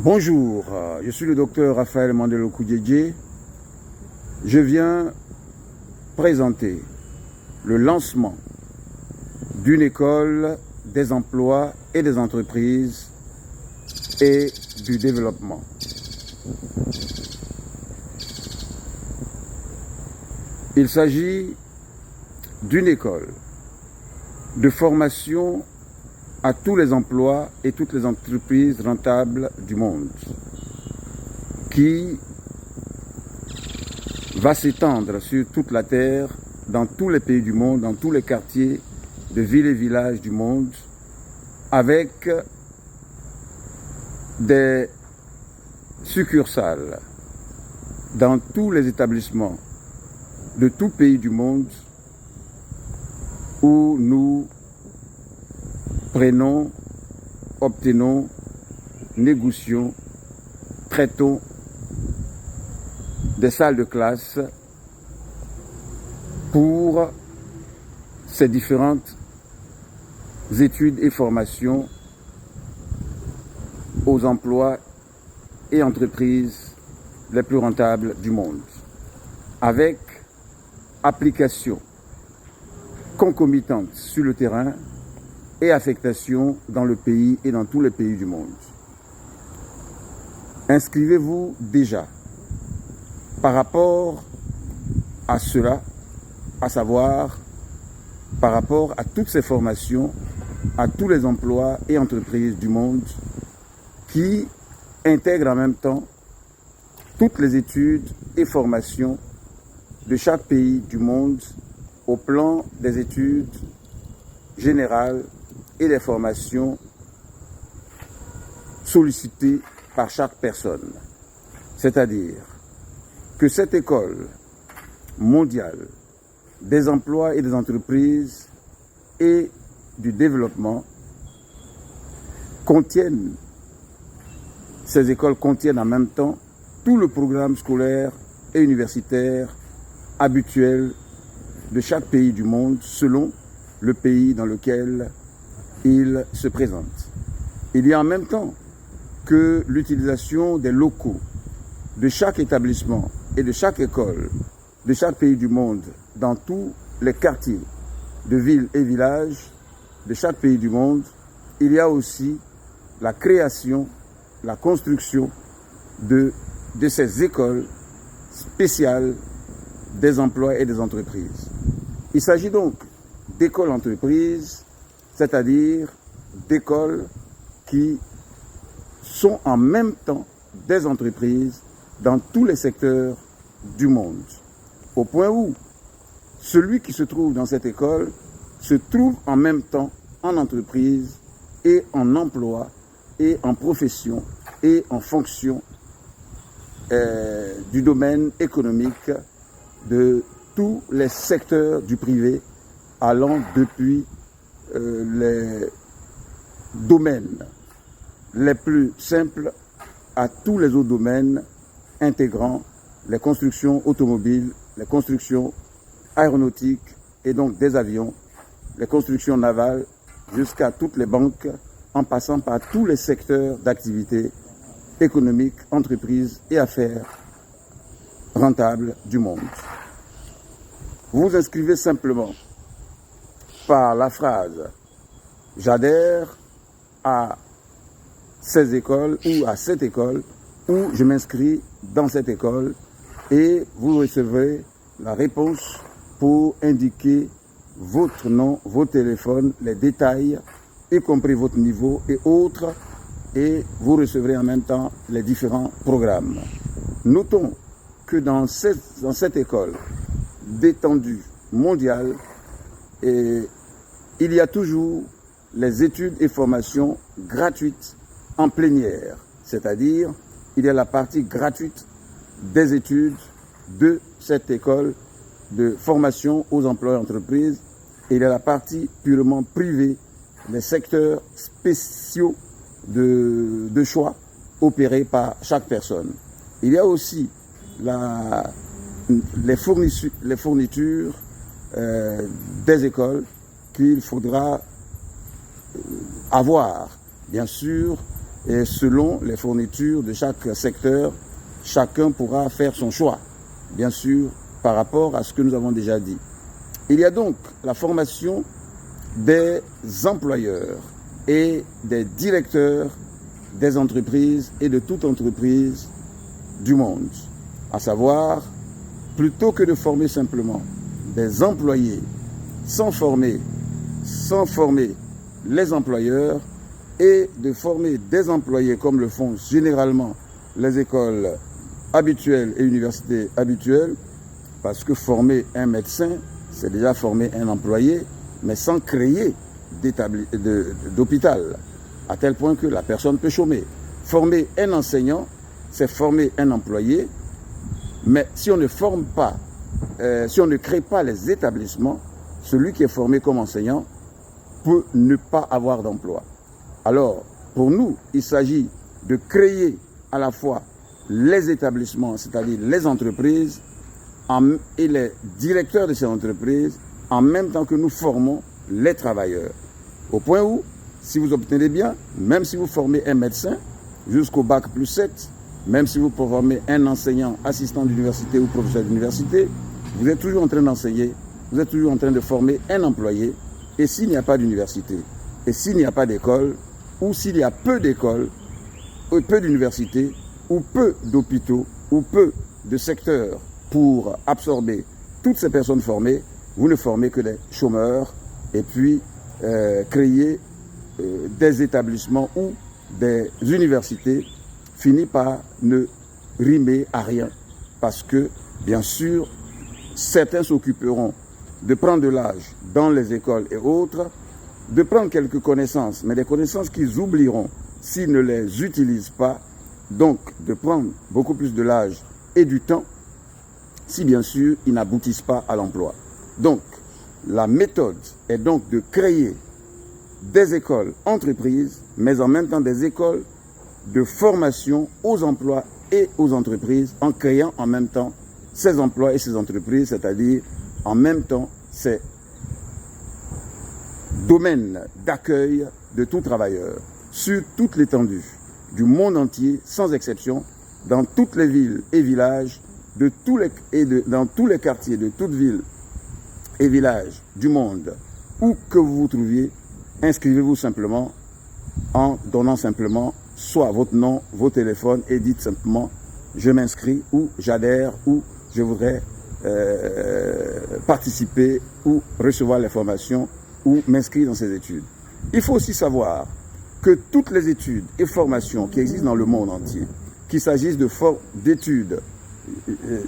Bonjour, je suis le docteur Raphaël Mandelo Koudjedje. Je viens présenter le lancement d'une école des emplois et des entreprises et du développement. Il s'agit d'une école de formation à tous les emplois et toutes les entreprises rentables du monde, qui va s'étendre sur toute la terre, dans tous les pays du monde, dans tous les quartiers de villes et villages du monde, avec des succursales dans tous les établissements de tout pays du monde où nous prenons, obtenons, négocions, traitons des salles de classe pour ces différentes études et formations aux emplois et entreprises les plus rentables du monde, avec application concomitante sur le terrain et affectation dans le pays et dans tous les pays du monde. Inscrivez-vous déjà par rapport à cela, à savoir par rapport à toutes ces formations, à tous les emplois et entreprises du monde qui intègrent en même temps toutes les études et formations de chaque pays du monde au plan des études générales et des formations sollicitées par chaque personne. C'est-à-dire que cette école mondiale des emplois et des entreprises et du développement ces écoles contiennent en même temps tout le programme scolaire et universitaire habituel de chaque pays du monde selon le pays dans lequel il se présente. Il y a en même temps que l'utilisation des locaux de chaque établissement et de chaque école de chaque pays du monde dans tous les quartiers de villes et villages de chaque pays du monde. Il y a aussi la création, la construction de ces écoles spéciales des emplois et des entreprises. Il s'agit donc d'écoles-entreprises, c'est-à-dire d'écoles qui sont en même temps des entreprises dans tous les secteurs du monde. Au point où celui qui se trouve dans cette école se trouve en même temps en entreprise et en emploi et en profession et en fonction du domaine économique de tous les secteurs du privé, allant depuis les domaines les plus simples à tous les autres domaines intégrant les constructions automobiles, les constructions aéronautiques et donc des avions, les constructions navales, jusqu'à toutes les banques, en passant par tous les secteurs d'activité économique, entreprises et affaires rentables du monde. Vous vous inscrivez simplement par la phrase « J'adhère à ces écoles » ou à cette école, ou « Je m'inscris dans cette école » et vous recevrez la réponse pour indiquer votre nom, vos téléphones, les détails, y compris votre niveau et autres, et vous recevrez en même temps les différents programmes. Notons que dans cette école d'étendue mondiale, il y a toujours les études et formations gratuites en plénière, c'est-à-dire il y a la partie gratuite des études de cette école de formation aux emplois et entreprises, et il y a la partie purement privée, les secteurs spéciaux de choix opérés par chaque personne. Il y a aussi les fournitures des écoles qu'il faudra avoir, bien sûr, et selon les fournitures de chaque secteur, chacun pourra faire son choix, bien sûr, par rapport à ce que nous avons déjà dit. Il y a donc la formation des employeurs et des directeurs des entreprises et de toute entreprise du monde. À savoir, plutôt que de former simplement des employés sans former les employeurs et de former des employés comme le font généralement les écoles habituelles et universités habituelles, parce que former un médecin, c'est déjà former un employé, mais sans créer d'hôpital, à tel point que la personne peut chômer. Former un enseignant, c'est former un employé, mais si on ne forme pas, si on ne crée pas les établissements, celui qui est formé comme enseignant peut ne pas avoir d'emploi. Alors, pour nous, il s'agit de créer à la fois les établissements, c'est-à-dire les entreprises, et les directeurs de ces entreprises, en même temps que nous formons les travailleurs. Au point où, si vous obtenez bien, même si vous formez un médecin jusqu'au bac plus 7, même si vous formez un enseignant, assistant d'université ou professeur d'université, vous êtes toujours en train d'enseigner, vous êtes toujours en train de former un employé. Et s'il n'y a pas d'université, et s'il n'y a pas d'école, ou s'il y a peu d'écoles, peu d'universités, ou peu d'hôpitaux, ou peu de secteurs pour absorber toutes ces personnes formées, vous ne formez que des chômeurs et puis créer des établissements ou des universités finit par ne rimer à rien. Parce que, bien sûr, certains s'occuperont de prendre de l'âge dans les écoles et autres, de prendre quelques connaissances, mais des connaissances qu'ils oublieront s'ils ne les utilisent pas, donc de prendre beaucoup plus de l'âge et du temps, si bien sûr ils n'aboutissent pas à l'emploi. Donc, la méthode est donc de créer des écoles entreprises, mais en même temps des écoles de formation aux emplois et aux entreprises, en créant en même temps ces emplois et ces entreprises, c'est-à-dire en même temps ces domaines d'accueil de tout travailleur sur toute l'étendue du monde entier, sans exception, dans toutes les villes et villages, dans tous les quartiers de toutes villes et villages du monde, où que vous vous trouviez, inscrivez-vous simplement en donnant simplement soit votre nom, vos téléphones et dites simplement je m'inscris ou j'adhère ou je voudrais participer ou recevoir les formations ou m'inscrire dans ces études. Il faut aussi savoir que toutes les études et formations qui existent dans le monde entier, qu'il s'agisse d'études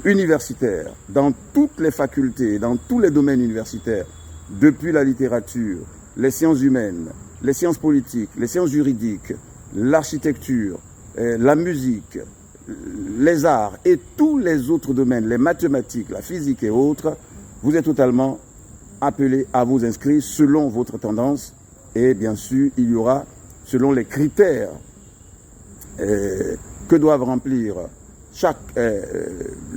universitaires, dans toutes les facultés, dans tous les domaines universitaires, depuis la littérature, les sciences humaines, les sciences politiques, les sciences juridiques, l'architecture, la musique, les arts et tous les autres domaines, les mathématiques, la physique et autres, vous êtes totalement appelés à vous inscrire selon votre tendance et bien sûr il y aura selon les critères que doivent remplir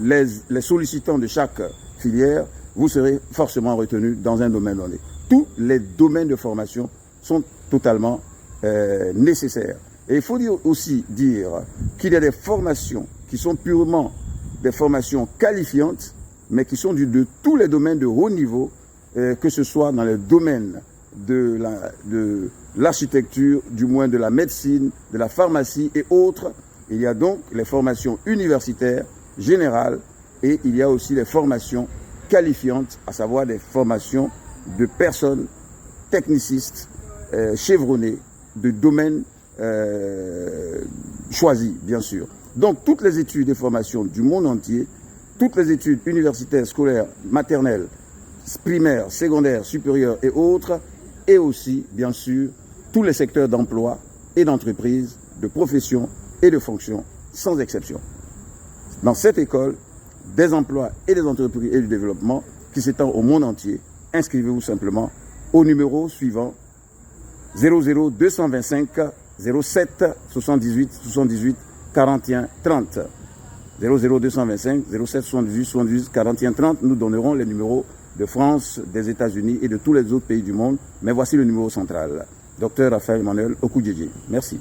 les sollicitants de chaque filière, vous serez forcément retenu dans un domaine donné. Tous les domaines de formation sont totalement nécessaires. Et il faut aussi dire qu'il y a des formations qui sont purement des formations qualifiantes, mais qui sont de tous les domaines de haut niveau, que ce soit dans les domaines de l'architecture, du moins de la médecine, de la pharmacie et autres. Il y a donc les formations universitaires générales et il y a aussi les formations qualifiantes, à savoir des formations de personnes technicistes, chevronnés, de domaines choisis, bien sûr. Donc, toutes les études et formations du monde entier, toutes les études universitaires, scolaires, maternelles, primaires, secondaires, supérieures et autres, et aussi, bien sûr, tous les secteurs d'emploi et d'entreprise, de profession et de fonction, sans exception. Dans cette école, des emplois et des entreprises et du développement qui s'étend au monde entier, inscrivez-vous simplement au numéro suivant 00 225 07 78 78 41 30. 00 225 07 78 78 41 30. Nous donnerons les numéros de France, des États-Unis et de tous les autres pays du monde. Mais voici le numéro central. Dr Raphaël Emmanuel Okudjedje. Merci.